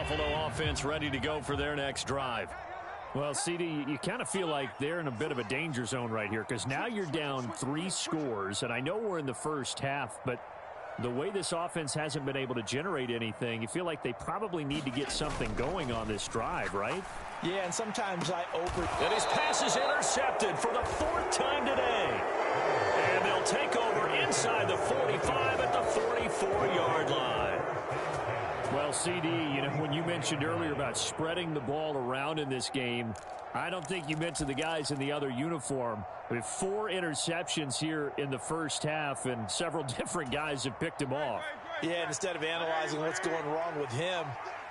Buffalo offense ready to go for their next drive. Well, CD, you kind of feel like they're in a bit of a danger zone right here because now you're down 3 scores, and I know we're in the first half, but the way this offense hasn't been able to generate anything, you feel like they probably need to get something going on this drive, right? Yeah, and sometimes And his pass is intercepted for the 4th time today. And they'll take over inside the 45 at the 44-yard line. Well, CD, you know, when you mentioned earlier about spreading the ball around in this game, I don't think you meant to the guys in the other uniform. We have 4 interceptions here in the first half, and several different guys have picked him off. Yeah, and instead of analyzing what's going wrong with him,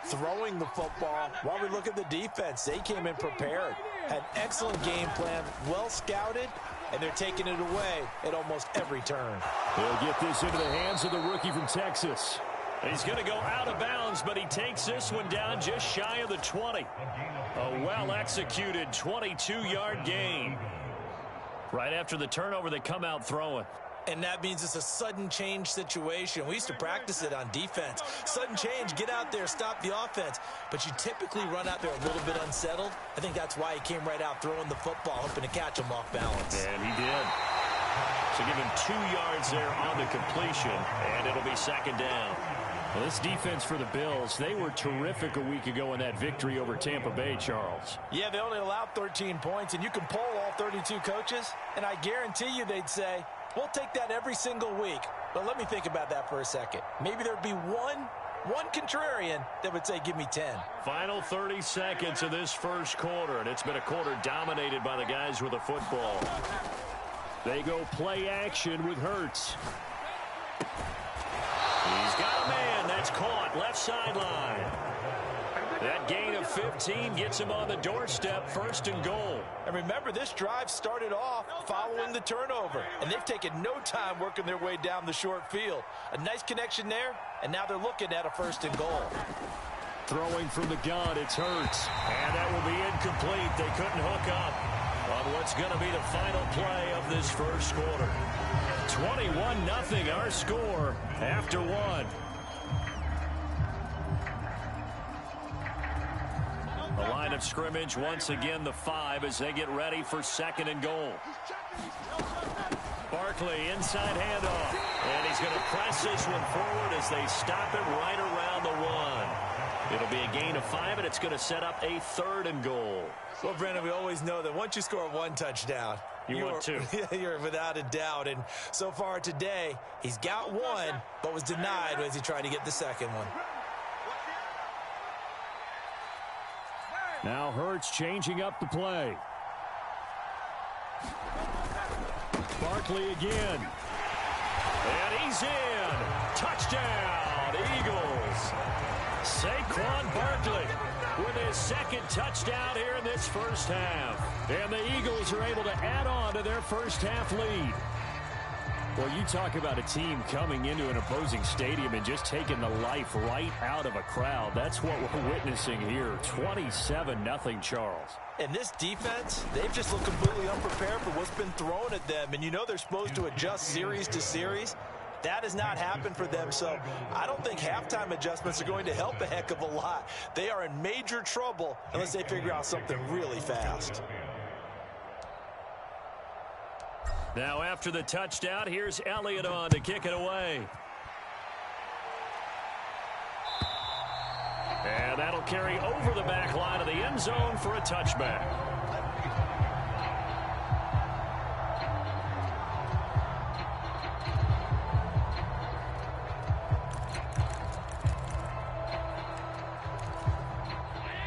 throwing the football, while we look at the defense, they came in prepared, had an excellent game plan, well scouted, and they're taking it away at almost every turn. They'll get this into the hands of the rookie from Texas. He's going to go out of bounds, but he takes this one down just shy of the 20. A well-executed 22-yard gain. Right after the turnover, they come out throwing. And that means it's a sudden change situation. We used to practice it on defense. Sudden change, get out there, stop the offense. But you typically run out there a little bit unsettled. I think that's why he came right out throwing the football, hoping to catch him off balance. And he did. So give him 2 yards there on the completion, and it'll be 2nd down. Well, this defense for the Bills, they were terrific a week ago in that victory over Tampa Bay, Charles. Yeah, they only allowed 13 points, and you can poll all 32 coaches, and I guarantee you they'd say, we'll take that every single week. But let me think about that for a second. Maybe there'd be one contrarian that would say, give me 10. Final 30 seconds of this first quarter, and it's been a quarter dominated by the guys with the football. They go play action with Hurts. He's got a man that's caught left sideline. That gain of 15 gets him on the doorstep, 1st and goal. And remember, this drive started off following the turnover, and they've taken no time working their way down the short field. A nice connection there, and now they're looking at a 1st and goal. Throwing from the gun, it's Hurts. And that will be incomplete. They couldn't hook up on what's going to be the final play of this first quarter. 21-0 our score after 1. The line of scrimmage, once again, the 5 as they get ready for 2nd and goal. Barkley, inside handoff. And he's going to press this one forward as they stop it right around the 1. It'll be a gain of 5, and it's going to set up a 3rd and goal. Well, Brandon, we always know that once you score 1 touchdown, you want 2. You're without a doubt. And so far today, he's got 1, but was denied as he tried to get the 2nd one. Now Hurts changing up the play. Barkley again. And he's in. Touchdown, Eagles. Saquon Barkley with his 2nd touchdown here in this first half. And the Eagles are able to add on to their first half lead. Well, you talk about a team coming into an opposing stadium and just taking the life right out of a crowd. That's what we're witnessing here. 27-0, Charles. And this defense, they've just looked completely unprepared for what's been thrown at them. And you know they're supposed to adjust series to series. That has not happened for them, so I don't think halftime adjustments are going to help a heck of a lot. They are in major trouble unless they figure out something really fast. Now after the touchdown, here's Elliott on to kick it away. And that'll carry over the back line of the end zone for a touchback.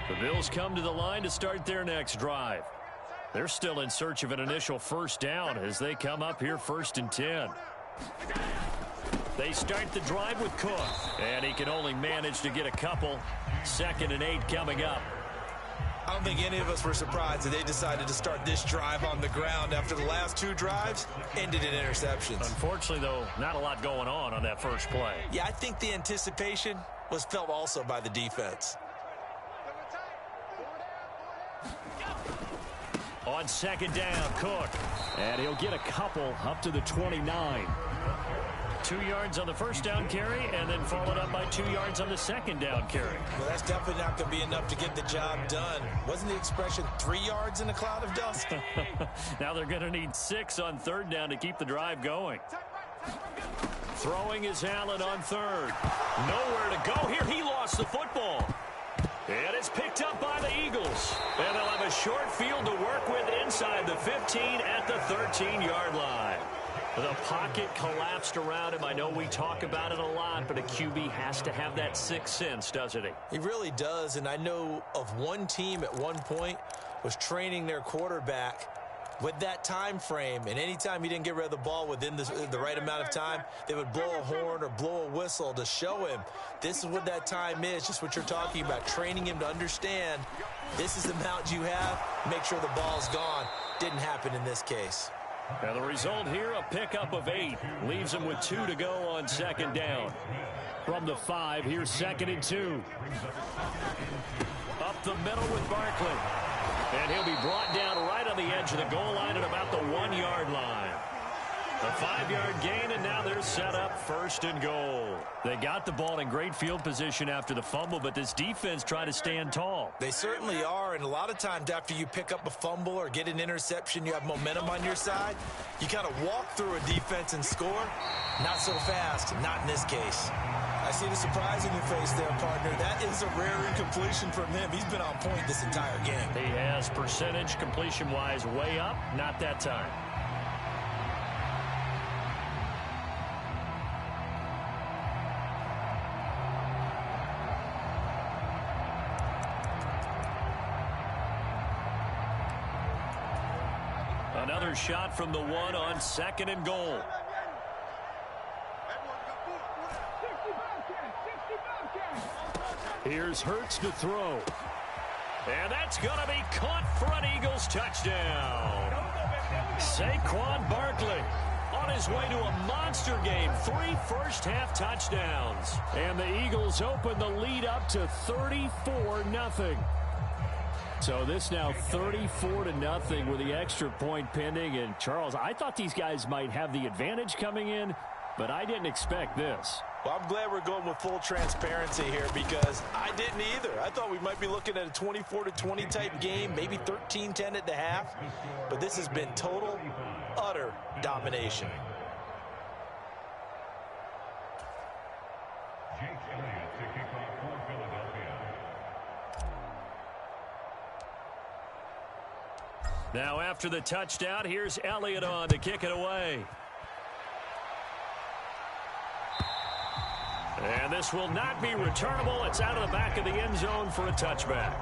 The Bills come to the line to start their next drive. They're still in search of an initial 1st down as they come up here 1st and 10. They start the drive with Cook, and he can only manage to get a couple. 2nd and 8 coming up. I don't think any of us were surprised that they decided to start this drive on the ground after the last 2 drives ended in interceptions. Unfortunately, though, not a lot going on that first play. Yeah, I think the anticipation was felt also by the defense. On 2nd down, Cook. And he'll get a couple up to the 29. 2 yards on the first down carry and then followed up by 2 yards on the second down carry. Well, that's definitely not going to be enough to get the job done. Wasn't the expression 3 yards in a cloud of dust? Now they're going to need 6 on third down to keep the drive going. Throwing is Allen on third. Nowhere to go here. He lost the football. And it's picked up by the Eagles. And they'll have a short field to work with inside the 15 at the 13-yard line. The pocket collapsed around him. I know we talk about it a lot, but a QB has to have that sixth sense, doesn't he? He really does, and I know of one team at one point was training their quarterback with that time frame, and anytime he didn't get rid of the ball within the right amount of time, they would blow a horn or blow a whistle to show him this is what that time is, just what you're talking about, training him to understand this is the amount you have, make sure the ball's gone. Didn't happen in this case. And the result here, a pickup of 8. Leaves him with 2 to go on second down. From the 5, here's 2nd and 2. Up the middle with Barkley. And he'll be brought down right on the edge of the goal line at about the 1-yard line. A 5-yard gain, and now they're set up 1st and goal. They got the ball in great field position after the fumble, but this defense tried to stand tall. They certainly are, and a lot of times after you pick up a fumble or get an interception, you have momentum on your side. You kind of walk through a defense and score. Not so fast, not in this case. I see the surprise in your face there, partner. That is a rare incompletion from him. He's been on point this entire game. He has percentage completion-wise way up, not that time. Another shot from the 1 on 2nd and goal. Here's Hurts to throw. And that's going to be caught for an Eagles touchdown. Saquon Barkley on his way to a monster game. 3 first-half touchdowns. And the Eagles open the lead up to 34-0. So this now 34-0 with the extra point pending. And Charles, I thought these guys might have the advantage coming in, but I didn't expect this. Well, I'm glad we're going with full transparency here because I didn't either. I thought we might be looking at a 24-20 type game, maybe 13-10 at the half. But this has been total, utter domination. Now after the touchdown, here's Elliott on to kick it away. And this will not be returnable. It's out of the back of the end zone for a touchback.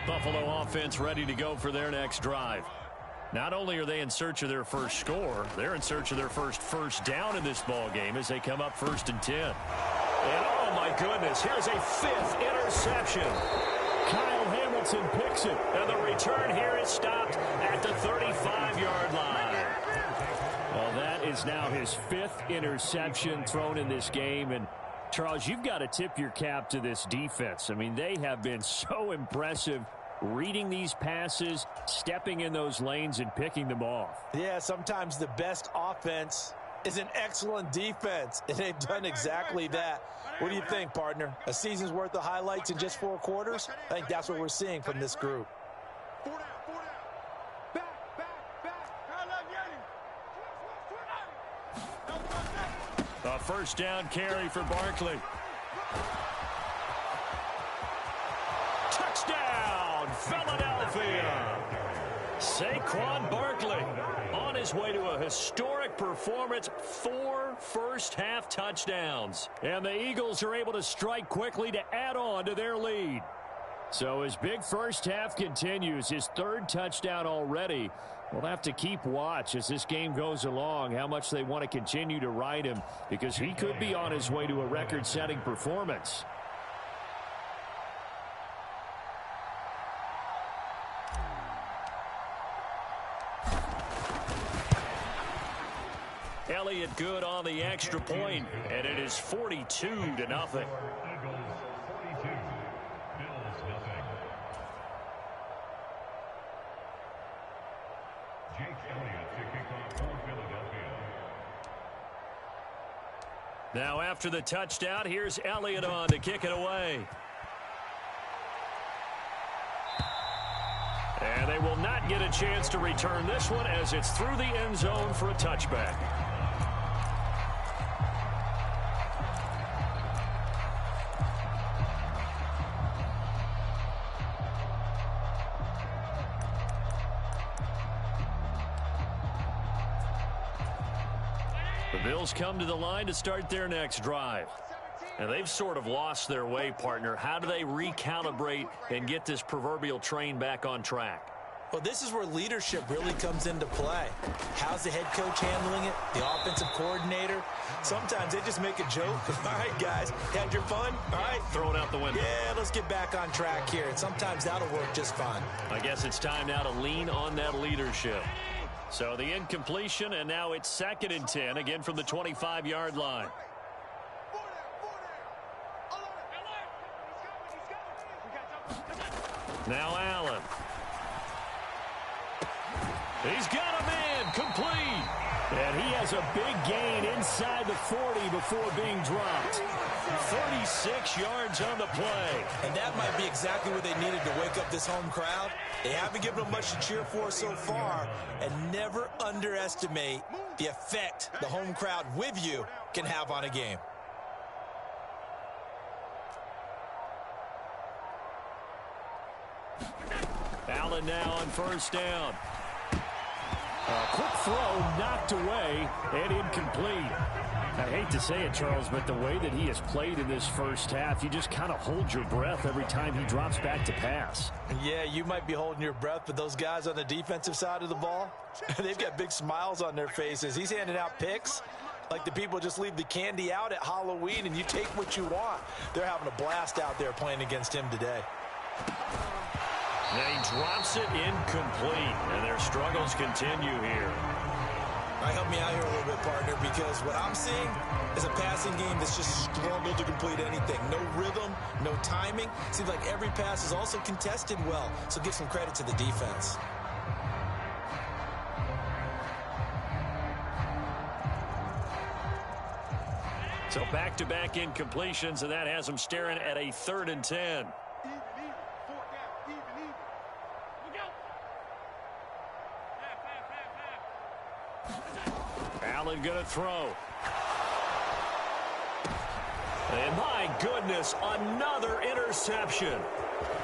Buffalo offense ready to go for their next drive. Not only are they in search of their first score, they're in search of their first down in this ball game as they come up 1st and 10. And oh my goodness, here's a 5th interception. Kyle Hamilton picks it, and the return here is stopped at the 35-yard line. Well, that is now his 5th interception thrown in this game. And Charles, you've got to tip your cap to this defense. I mean, they have been so impressive reading these passes, stepping in those lanes, and picking them off. Yeah, sometimes the best offense is an excellent defense, and they've done exactly that. What do you think, partner? A season's worth of highlights in just 4 quarters? I think that's what we're seeing from this group. A first down carry for Barkley. Touchdown, Philadelphia! Saquon Barkley on his way to a historic performance, 4 first-half touchdowns. And the Eagles are able to strike quickly to add on to their lead. So his big first half continues, his 3rd touchdown already. We'll have to keep watch as this game goes along, how much they want to continue to ride him, because he could be on his way to a record-setting performance. Elliott good on the extra point, and it is 42-0. Now after the touchdown, here's Elliott on to kick it away. And they will not get a chance to return this one as it's through the end zone for a touchback. The Bills come to the line to start their next drive. And they've sort of lost their way, partner. How do they recalibrate and get this proverbial train back on track? Well, this is where leadership really comes into play. How's the head coach handling it? The offensive coordinator? Sometimes they just make a joke. All right, guys, had your fun? All right. Throw it out the window. Yeah, let's get back on track here. And sometimes that'll work just fine. I guess it's time now to lean on that leadership. So the incompletion, and now it's 2nd and 10, again from the 25-yard line. Now Allen. He's got a man complete. And he has a big gain inside the 40 before being dropped. 36 yards on the play. And that might be exactly what they needed to wake up this home crowd. They haven't given them much to cheer for so far. And never underestimate the effect the home crowd with you can have on a game. Allen now on 1st down. A quick throw knocked away and incomplete. I hate to say it, Charles, but the way that he has played in this first half, you just kind of hold your breath every time he drops back to pass. Yeah, you might be holding your breath, but those guys on the defensive side of the ball, they've got big smiles on their faces. He's handing out picks like the people just leave the candy out at Halloween and you take what you want. They're having a blast out there playing against him today. And he drops it incomplete, and their struggles continue here. All right, help me out here a little bit, partner, because what I'm seeing is a passing game that's just struggled to complete anything. No rhythm, no timing. Seems like every pass is also contested well, so give some credit to the defense. So back-to-back incompletions, and that has them staring at a 3rd and 10. Allen going to throw. And my goodness, another interception.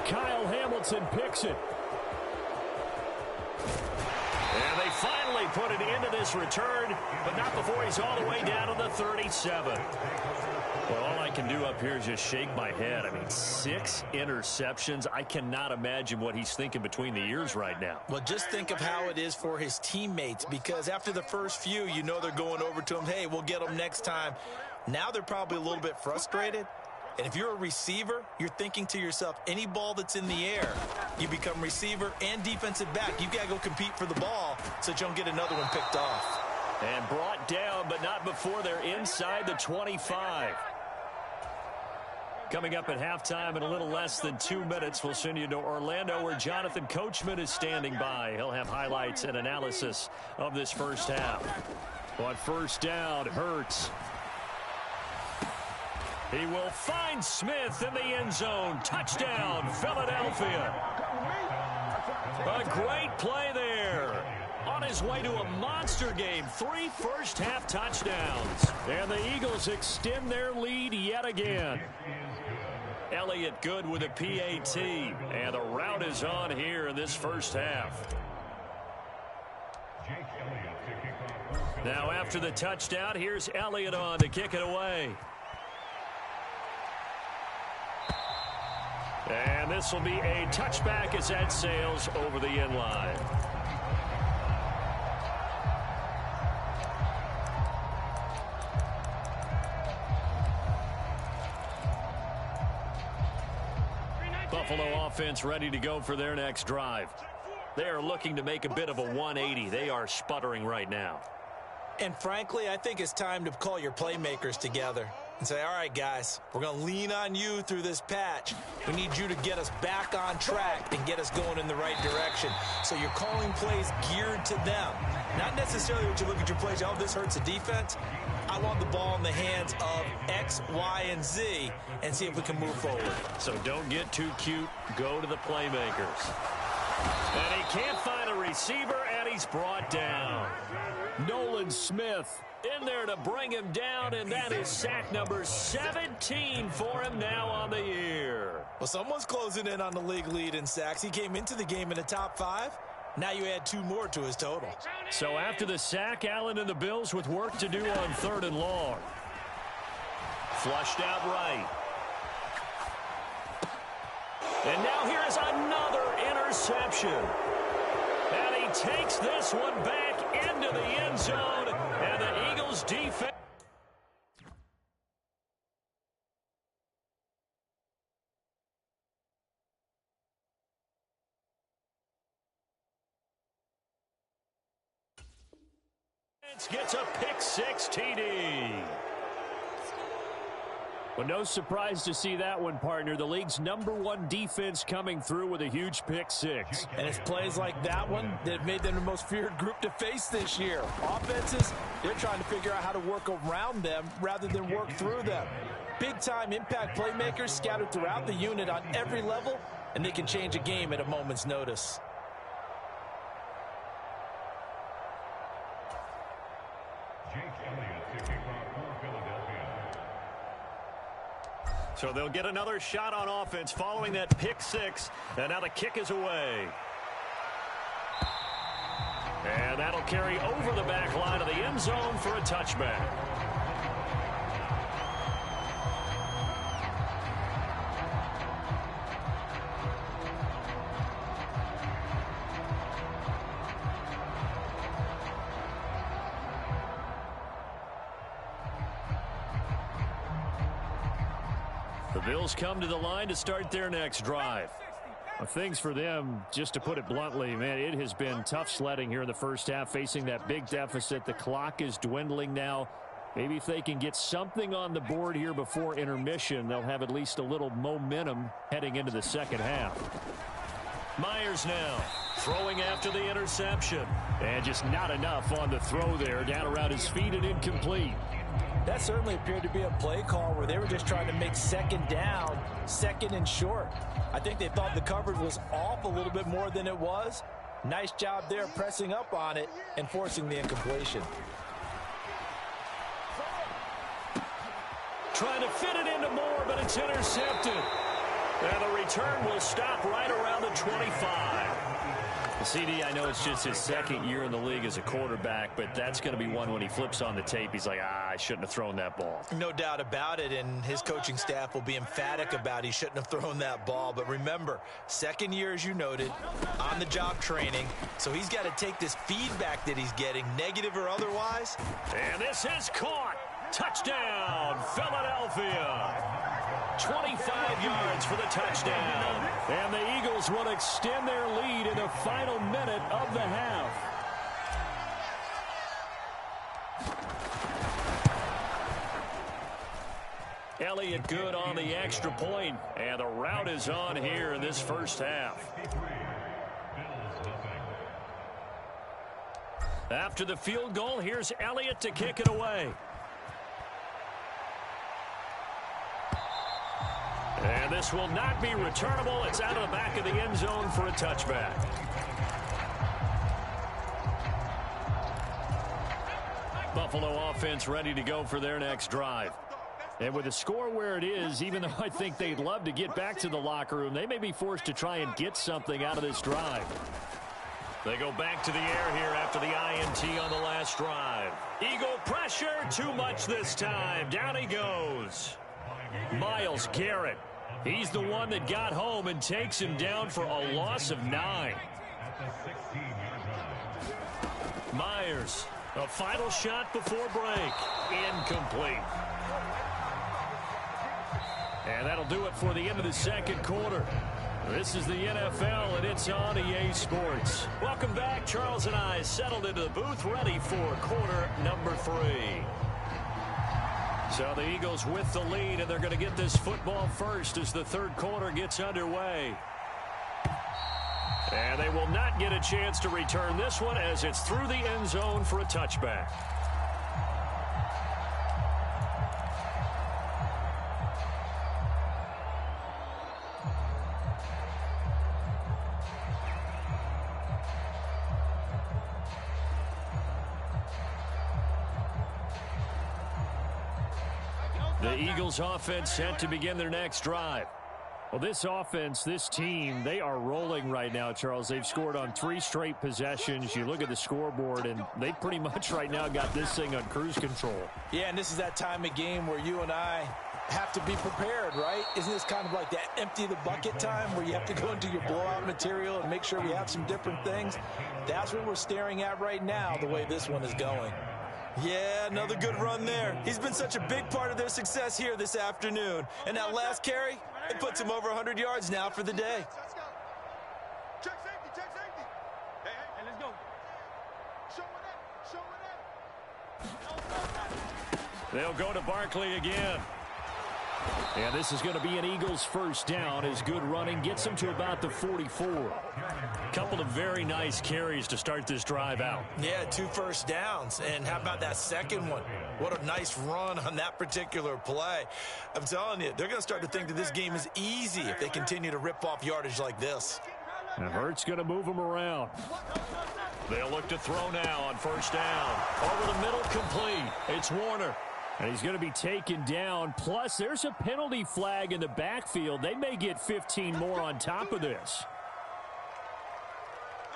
Kyle Hamilton picks it. And they finally put it into this return, but not before he's all the way down to the 37. Well, all I can do up here is just shake my head. I mean, 6 interceptions. I cannot imagine what he's thinking between the ears right now. Well, just think of how it is for his teammates, because after the first few, you know they're going over to him, hey, we'll get them next time. Now they're probably a little bit frustrated. And if you're a receiver, you're thinking to yourself, any ball that's in the air, you become receiver and defensive back. You've got to go compete for the ball so that you don't get another one picked off. And brought down, but not before they're inside the 25. Coming up at halftime in a little less than 2 minutes, we'll send you to Orlando where Jonathan Coachman is standing by. He'll have highlights and analysis of this first half. On 1st down, Hurts. He will find Smith in the end zone. Touchdown, Philadelphia. A great play there. On his way to a monster game. 3 first-half touchdowns. And the Eagles extend their lead yet again. Elliott good with a PAT. And the route is on here in this first half. Now after the touchdown, here's Elliott on to kick it away. And this will be a touchback as that sails over the end line. Buffalo offense ready to go for their next drive. They are looking to make a bit of a 180. They are sputtering right now. And frankly, I think it's time to call your playmakers together. and say, all right, guys, we're going to lean on you through this patch. We need you to get us back on track and get us going in the right direction. So you're calling plays geared to them. Not necessarily what you look at your plays, oh, this hurts the defense. I want the ball in the hands of X, Y, and Z and see if we can move forward. So don't get too cute. Go to the playmakers. And he can't find a receiver, and he's brought down. Nolan Smith in there to bring him down, and that is sack number 17 for him now on the year. Well, someone's closing in on the league lead in sacks. He came into the game in the top 5. Now you add 2 more to his total. So after the sack, Allen and the Bills with work to do on 3rd and long. Flushed out right. And now here's another interception. And he takes this one back into the end zone. And the Eagles defense. Gets a pick 6 TD. Well, no surprise to see that one, partner. The league's #1 defense coming through with a huge pick 6. And it's plays like that one that made them the most feared group to face this year. Offenses, they're trying to figure out how to work around them rather than work through them. Big-time impact playmakers scattered throughout the unit on every level, and they can change a game at a moment's notice. So they'll get another shot on offense following that pick 6. And now the kick is away. And that'll carry over the back line of the end zone for a touchback. The Bills come to the line to start their next drive. Well, things for them, just to put it bluntly, man, it has been tough sledding here in the first half, facing that big deficit. The clock is dwindling now. Maybe if they can get something on the board here before intermission, they'll have at least a little momentum heading into the second half. Myers now throwing after the interception. And just not enough on the throw there, down around his feet and incomplete. That certainly appeared to be a play call where they were just trying to make second down, second and short. I think they thought the coverage was off a little bit more than it was. Nice job there pressing up on it and forcing the incompletion. Trying to fit it into Moore, but it's intercepted. And the return will stop right around the 25. CD, I know it's just his second year in the league as a quarterback, but that's going to be one when he flips on the tape. He's like, I shouldn't have thrown that ball. No doubt about it, and his coaching staff will be emphatic about he shouldn't have thrown that ball. But remember, second year, as you noted, on-the-job training, so he's got to take this feedback that he's getting, negative or otherwise. And this is caught. Touchdown, Philadelphia. 25 yards for the touchdown. And the Eagles will extend their lead in the final minute of the half. Elliott good on the extra point, and the route is on here in this first half. After the field goal, here's Elliott to kick it away. And this will not be returnable. It's out of the back of the end zone for a touchback. Buffalo offense ready to go for their next drive. And with the score where it is, even though I think they'd love to get back to the locker room, they may be forced to try and get something out of this drive. They go back to the air here after the INT on the last drive. Eagle pressure, too much this time. Down he goes. Myles Garrett. He's the one that got home and takes him down for a loss of 9. Myers, a final shot before break. Incomplete. And that'll do it for the end of the second quarter. This is the NFL, and it's on EA Sports. Welcome back. Charles and I settled into the booth, ready for quarter number 3. So the Eagles with the lead, and they're going to get this football first as the third quarter gets underway. And they will not get a chance to return this one as it's through the end zone for a touchback. The Eagles offense set to begin their next drive. Well, this offense, this team, they are rolling right now, Charles. They've scored on 3 straight possessions. You look at the scoreboard, and they pretty much right now got this thing on cruise control. Yeah, and this is that time of game where you and I have to be prepared, right? Isn't this kind of like that empty the bucket time where you have to go into your blowout material and make sure we have some different things? That's what we're staring at right now, the way this one is going. Yeah, another good run there. He's been such a big part of their success here this afternoon. And that last carry, it puts him over 100 yards now for the day. Let's go. Check safety, check safety. Hey, let's go. Show it. They'll go to Barkley again. And this is going to be an Eagles first down as good running gets them to about the 44. Couple of very nice carries to start this drive out. Yeah, 2 first downs. And how about that second one? What a nice run on that particular play. I'm telling you, they're going to start to think that this game is easy if they continue to rip off yardage like this. And Hurts going to move them around. They'll look to throw now on first down. Over the middle, complete. It's Warner. And he's going to be taken down. Plus, there's a penalty flag in the backfield. They may get 15 more on top of this.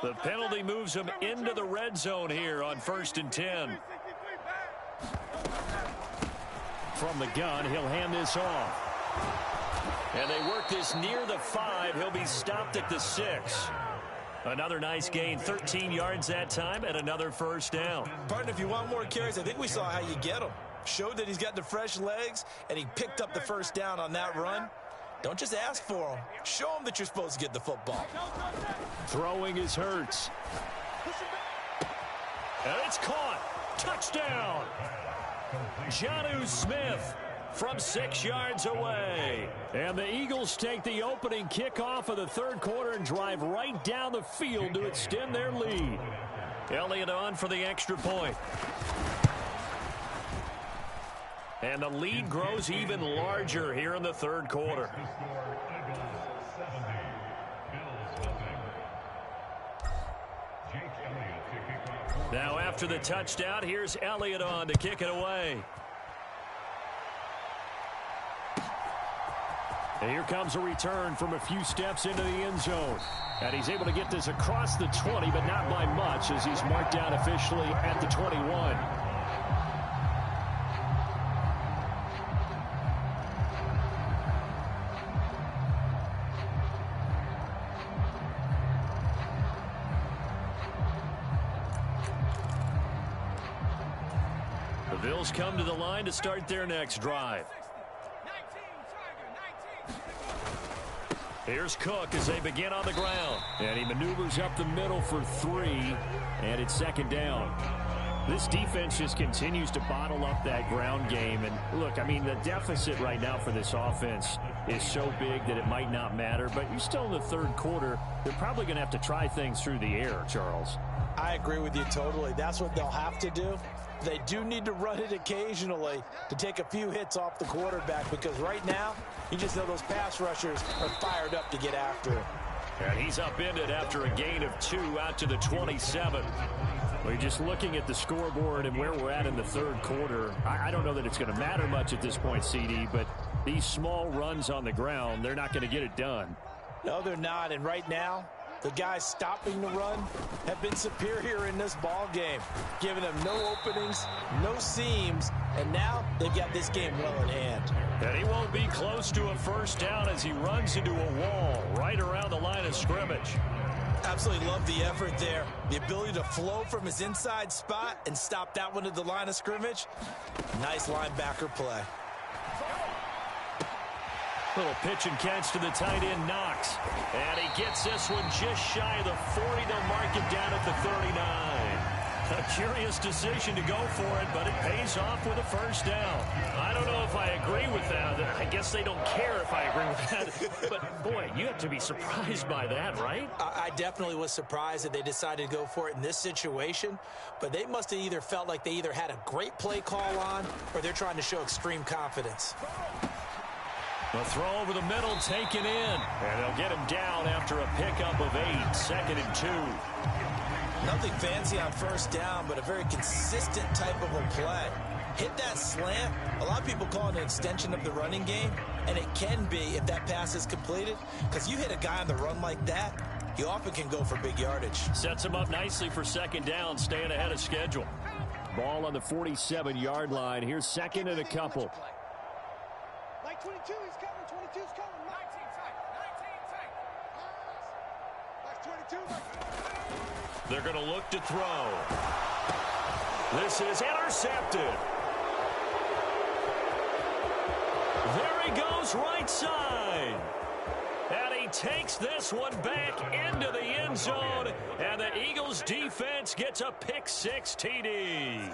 The penalty moves him into the red zone here on 1st and 10. From the gun, he'll hand this off. And they work this near the 5. He'll be stopped at the 6. Another nice gain, 13 yards that time, and another first down. Partner, if you want more carries, I think we saw how you get them. Showed that he's got the fresh legs, and he picked up the first down on that run. Don't just ask for them. Show them that you're supposed to get the football. Throwing is Hurts. And it's caught. Touchdown. Jonnu Smith from 6 yards away. And the Eagles take the opening kickoff of the third quarter and drive right down the field to extend their lead. Elliott on for the extra point. And the lead grows even larger here in the third quarter. Now after the touchdown, here's Elliott on to kick it away. And here comes a return from a few steps into the end zone. And he's able to get this across the 20, but not by much as he's marked down officially at the 21. The Bills come to the line to start their next drive. Here's Cook as they begin on the ground. And he maneuvers up the middle for 3, and it's second down. This defense just continues to bottle up that ground game. And look, I mean, the deficit right now for this offense is so big that it might not matter. But you're still in the third quarter. They're probably going to have to try things through the air, Charles. I agree with you totally. That's what they'll have to do. They do need to run it occasionally to take a few hits off the quarterback, because right now, you just know those pass rushers are fired up to get after him. And he's upended after a gain of 2 out to the 27. Well, you're just looking at the scoreboard and where we're at in the third quarter. I don't know that it's going to matter much at this point, CD, but these small runs on the ground, they're not going to get it done. No, they're not. And right now, the guys stopping the run have been superior in this ball game, giving them no openings, no seams, and now they've got this game well in hand. And he won't be close to a first down as he runs into a wall right around the line of scrimmage. Absolutely love the effort there. The ability to flow from his inside spot and stop that one at the line of scrimmage. Nice linebacker play. Little pitch and catch to the tight end, Knox. And he gets this one just shy of the 40. They'll mark it down at the 39. A curious decision to go for it, but it pays off with a first down. I don't know if I agree with that. I guess they don't care if I agree with that. But, boy, you have to be surprised by that, right? I definitely was surprised that they decided to go for it in this situation, but they must have either felt like they either had a great play call on or they're trying to show extreme confidence. The throw over the middle taken in, and they'll get him down after a pickup of 8, 2nd and 2. Nothing fancy on first down, but a very consistent type of a play. Hit that slant. A lot of people call it an extension of the running game, and it can be if that pass is completed, because you hit a guy on the run like that, he often can go for big yardage. Sets him up nicely for 2nd down, staying ahead of schedule. Ball on the 47-yard line. Here's 2nd and a couple. Like 22, he's coming. 22's coming. 19 tight. 19 tight. Like 22. They're going to look to throw. This is intercepted. There he goes, right side. And he takes this one back into the end zone. And the Eagles defense gets a pick-6 TD.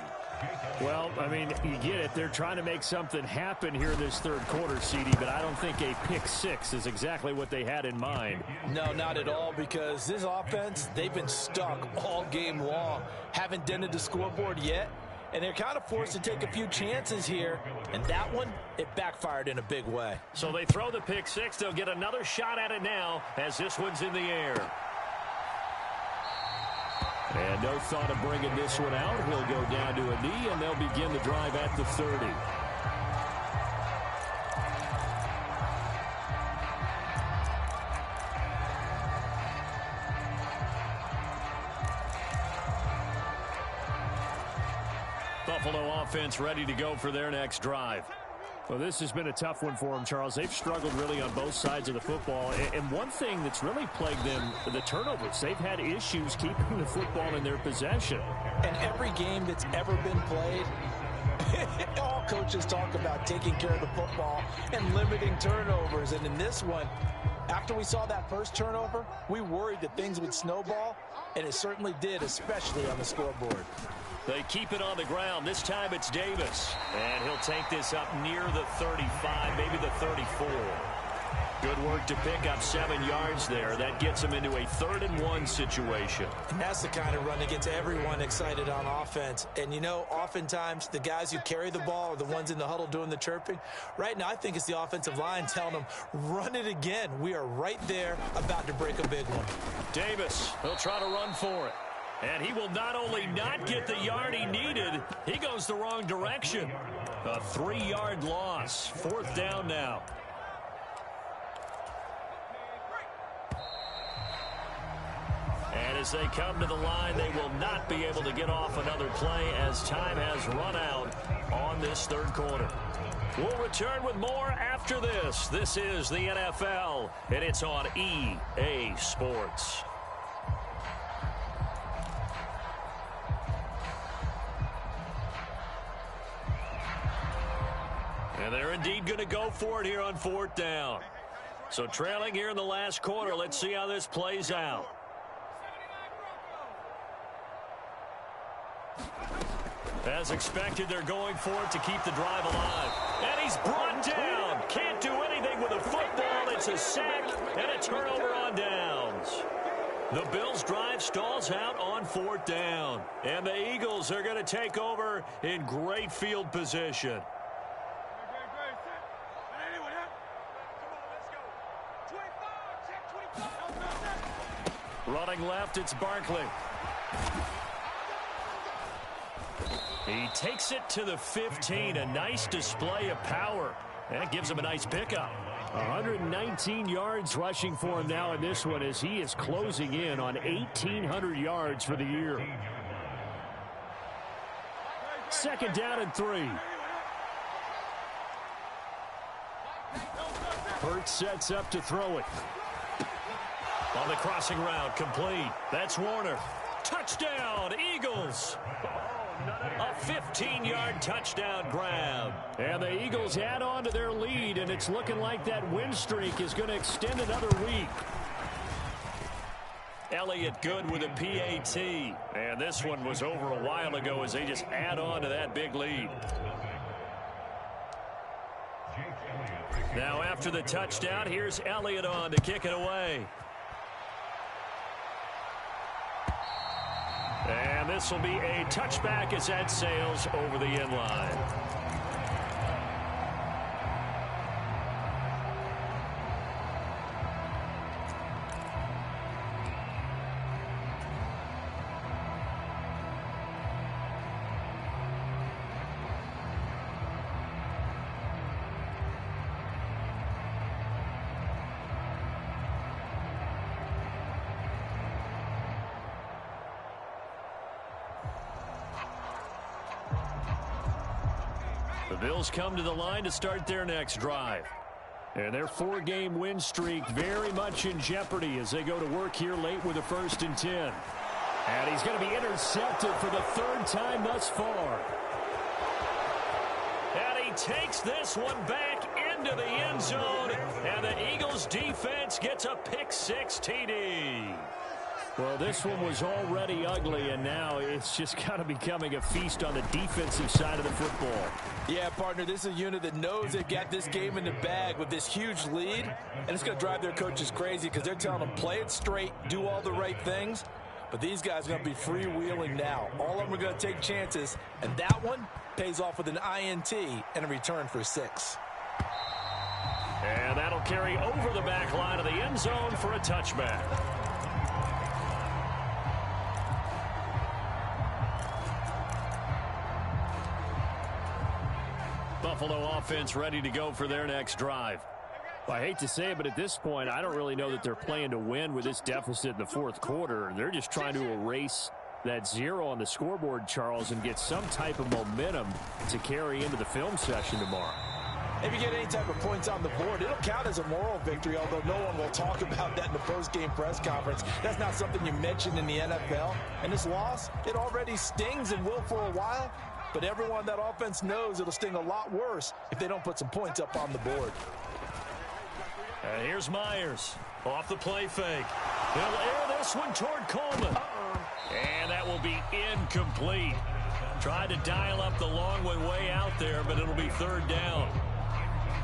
Well, I mean, you get it. They're trying to make something happen here in this third quarter, CD, but I don't think a pick-6 is exactly what they had in mind. No, not at all, because this offense, they've been stuck all game long. Haven't dented the scoreboard yet, and they're kind of forced to take a few chances here, and that one, it backfired in a big way. So they throw the pick-6. They'll get another shot at it now as this one's in the air. And no thought of bringing this one out. He'll go down to a knee, and they'll begin the drive at the 30. Buffalo offense ready to go for their next drive. Well, this has been a tough one for them, Charles. They've struggled really on both sides of the football. And one thing that's really plagued them, the turnovers. They've had issues keeping the football in their possession. And every game that's ever been played, all coaches talk about taking care of the football and limiting turnovers. And in this one, after we saw that first turnover, we worried that things would snowball, and it certainly did, especially on the scoreboard. They keep it on the ground. This time it's Davis. And he'll take this up near the 35, maybe the 34. Good work to pick up 7 yards there. That gets him into a 3rd and 1 situation. And that's the kind of run that gets everyone excited on offense. And, you know, oftentimes the guys who carry the ball are the ones in the huddle doing the chirping. Right now, I think it's the offensive line telling them, run it again. We are right there about to break a big one. Davis, he'll try to run for it. And he will not only not get the yard he needed, he goes the wrong direction. A 3-yard loss. 4th down now. And as they come to the line, they will not be able to get off another play as time has run out on this third quarter. We'll return with more after this. This is the NFL, and it's on EA Sports. And they're indeed going to go for it here on 4th down. So trailing here in the last quarter, let's see how this plays out. As expected, they're going for it to keep the drive alive. And he's brought down. Can't do anything with a football. It's a sack and a turnover on downs. The Bills' drive stalls out on 4th down. And the Eagles are going to take over in great field position. Running left, it's Barkley. He takes it to the 15. A nice display of power. That gives him a nice pickup. 119 yards rushing for him now in this one as he is closing in on 1,800 yards for the year. 2nd down and 3. Hurts sets up to throw it. On the crossing route, complete. That's Warner. Touchdown, Eagles. A 15-yard touchdown grab. And the Eagles add on to their lead, and it's looking like that win streak is going to extend another week. Elliott good with a PAT. And this one was over a while ago as they just add on to that big lead. Now after the touchdown, here's Elliott on to kick it away. And this will be a touchback as that sails over the end line. The Bills come to the line to start their next drive. And their 4-game win streak very much in jeopardy as they go to work here late with a 1st and 10. And he's going to be intercepted for the 3rd time thus far. And he takes this one back into the end zone. And the Eagles defense gets a pick-6 TD. Well, this one was already ugly, and now it's just kind of becoming a feast on the defensive side of the football. Yeah, partner, this is a unit that knows they've got this game in the bag with this huge lead, and it's going to drive their coaches crazy because they're telling them play it straight, do all the right things, but these guys are going to be freewheeling now. All of them are going to take chances, and that one pays off with an INT and a return for 6. And that'll carry over the back line of the end zone for a touchback. Buffalo offense ready to go for their next drive. Well, I hate to say it, but at this point, I don't really know that they're playing to win with this deficit in the 4th quarter. They're just trying to erase that 0 on the scoreboard, Charles, and get some type of momentum to carry into the film session tomorrow. If you get any type of points on the board, it'll count as a moral victory, although no one will talk about that in the post-game press conference. That's not something you mention in the NFL. And this loss, it already stings and will for a while. But everyone that offense knows it'll sting a lot worse if they don't put some points up on the board. And here's Myers off the play fake. He'll air this one toward Coleman. And that will be incomplete. Tried to dial up the long one way out there, but it'll be 3rd down.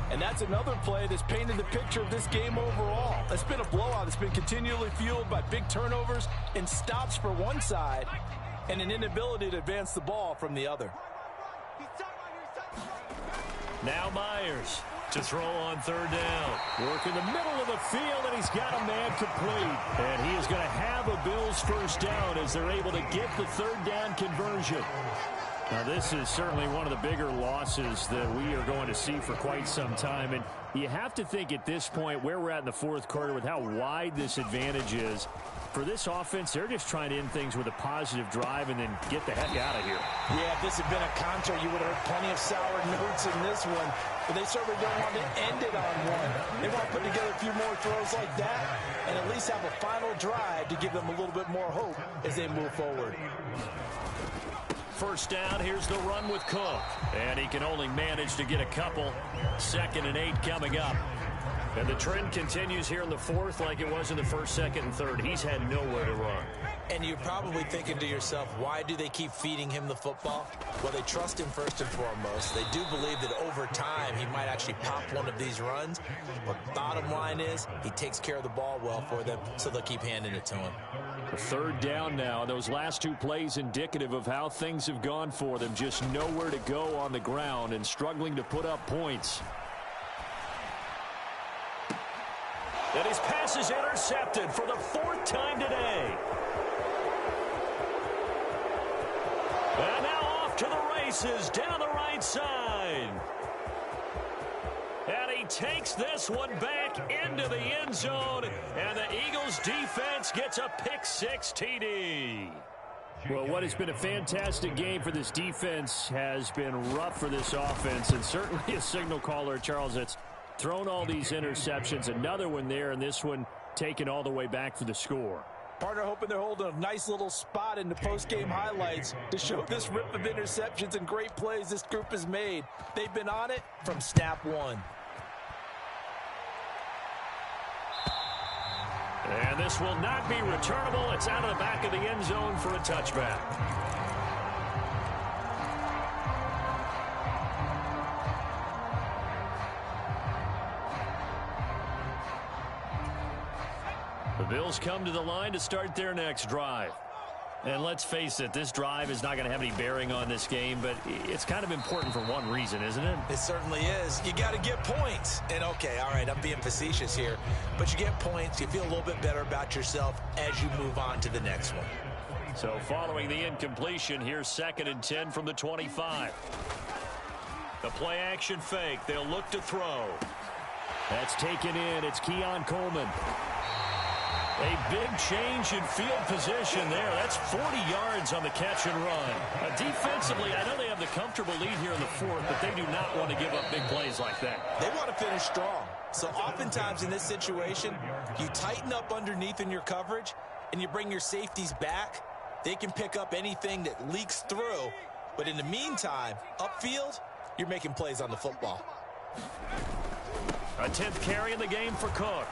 And that's another play that's painted the picture of this game overall. It's been a blowout. It's been continually fueled by big turnovers and stops for one side and an inability to advance the ball from the other. Now Myers to throw on 3rd down. Work in the middle of the field, and he's got a man complete. And he is going to have a Bills 1st down as they're able to get the 3rd down conversion. Now, this is certainly one of the bigger losses that we are going to see for quite some time. And you have to think at this point where we're at in the 4th quarter with how wide this advantage is. For this offense, they're just trying to end things with a positive drive and then get the heck out of here. Yeah, if this had been a contract, you would have heard plenty of sour notes in this one. But they certainly don't want to end it on one. They want to put together a few more throws like that and at least have a final drive to give them a little bit more hope as they move forward. 1st down, here's the run with Cook. And he can only manage to get a couple. 2nd and 8 coming up. And the trend continues here in the 4th like it was in the 1st, 2nd, and 3rd. He's had nowhere to run. And you're probably thinking to yourself, why do they keep feeding him the football? Well, they trust him first and foremost. They do believe that over time he might actually pop one of these runs. But bottom line is he takes care of the ball well for them, so they'll keep handing it to him. A 3rd down now. Those last 2 plays indicative of how things have gone for them. Just nowhere to go on the ground and struggling to put up points. And his pass is intercepted for the 4th time today. And now off to the races down the right side. And he takes this one back into the end zone. And the Eagles defense gets a pick-6 TD. Well, what has been a fantastic game for this defense has been rough for this offense. And certainly a signal caller, Charles, that's thrown all these interceptions. Another one there, and this one taken all the way back for the score. Partner hoping they're holding a nice little spot in the post-game highlights to show this rip of interceptions and great plays this group has made. They've been on it from snap one. And this will not be returnable. It's out of the back of the end zone for a touchback. The Bills come to the line to start their next drive. And let's face it, this drive is not going to have any bearing on this game, but it's kind of important for one reason, isn't it? It certainly is. You got to get points. And, okay, all right, I'm being facetious here. But you get points, you feel a little bit better about yourself as you move on to the next one. So following the incompletion, here's 2nd and 10 from the 25. The play action fake. They'll look to throw. That's taken in. It's Keon Coleman. A big change in field position there. That's 40 yards on the catch and run. Defensively, I know they have the comfortable lead here in the 4th, but they do not want to give up big plays like that. They want to finish strong. So oftentimes in this situation, you tighten up underneath in your coverage, and you bring your safeties back. They can pick up anything that leaks through. But in the meantime, upfield, you're making plays on the football. A 10th carry in the game for Cook.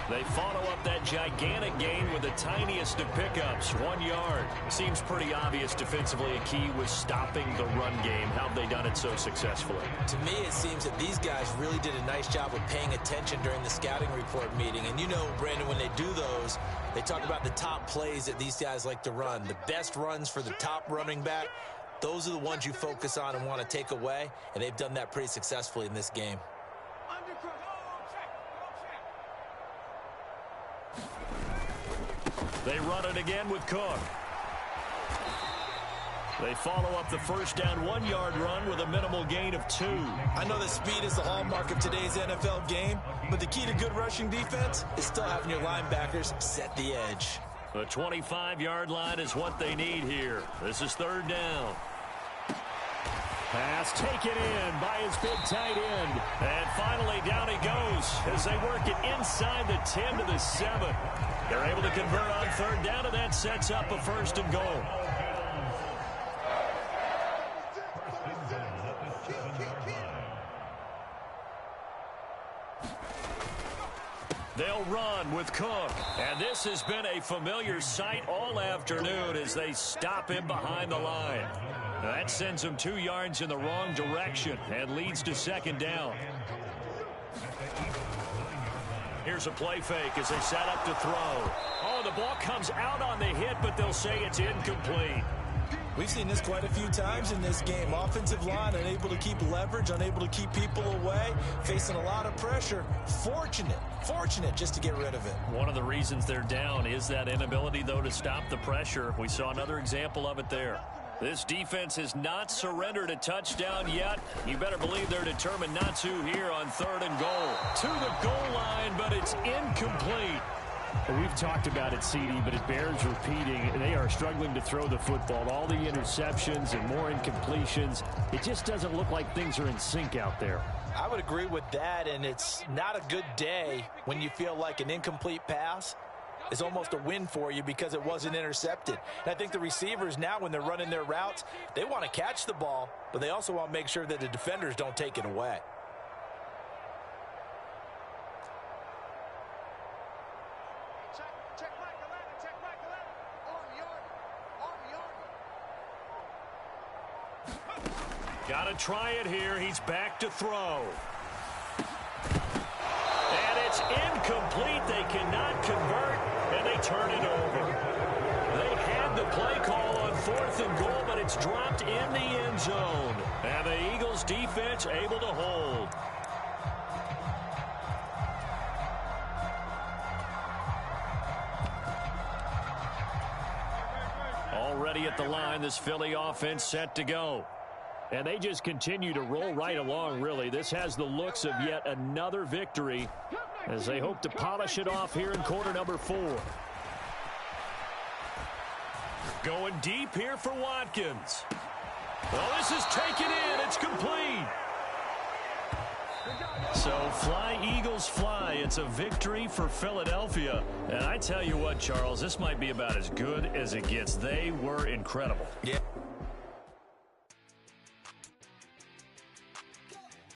They follow up that gigantic gain with the tiniest of pickups, 1 yard. Seems pretty obvious defensively a key was stopping the run game. How have they done it so successfully? To me, it seems that these guys really did a nice job of paying attention during the scouting report meeting. And you know, Brandon, when they do those, they talk about the top plays that these guys like to run. The best runs for the top running back, those are the ones you focus on and want to take away. And they've done that pretty successfully in this game. They run it again with Cook. They follow up the first down 1 yard run with a minimal gain of 2. I know that speed is the hallmark of today's NFL game, but the key to good rushing defense is still having your linebackers set the edge. The 25-yard line is what they need here. This is 3rd down. Pass taken in by his big tight end. And finally down he goes as they work it inside the 10 to the 7. They're able to convert on 3rd down, and that sets up a 1st and goal. They'll run with Cook. And this has been a familiar sight all afternoon as they stop him behind the line. Now that sends him 2 yards in the wrong direction and leads to 2nd down. Here's a play fake as they set up to throw. Oh, the ball comes out on the hit, but they'll say it's incomplete. We've seen this quite a few times in this game. Offensive line unable to keep leverage, unable to keep people away, facing a lot of pressure. Fortunate just to get rid of it. One of the reasons they're down is that inability, though, to stop the pressure. We saw another example of it there. This defense has not surrendered a touchdown yet. You better believe they're determined not to here on 3rd and goal. To the goal line, but it's incomplete. Well, we've talked about it, CD, but it bears repeating. They are struggling to throw the football. All the interceptions and more incompletions. It just doesn't look like things are in sync out there. I would agree with that, and it's not a good day when you feel like an incomplete pass is almost a win for you because it wasn't intercepted. And I think the receivers now, when they're running their routes, they want to catch the ball, but they also want to make sure that the defenders don't take it away. Check Mike 11, check Mike 11. On yard. Got to try it here. He's back to throw. And it's incomplete. They cannot convert, and they turn it over. They had the play call on 4th and goal, but it's dropped in the end zone. And the Eagles defense able to hold. Already at the line, this Philly offense set to go. And they just continue to roll right along, really. This has the looks of yet another victory as they hope to polish it off here in quarter number 4. Going deep here for Watkins. Well, this is taken in. It's complete. So fly, Eagles, fly. It's a victory for Philadelphia. And I tell you what, Charles, this might be about as good as it gets. They were incredible. Yeah.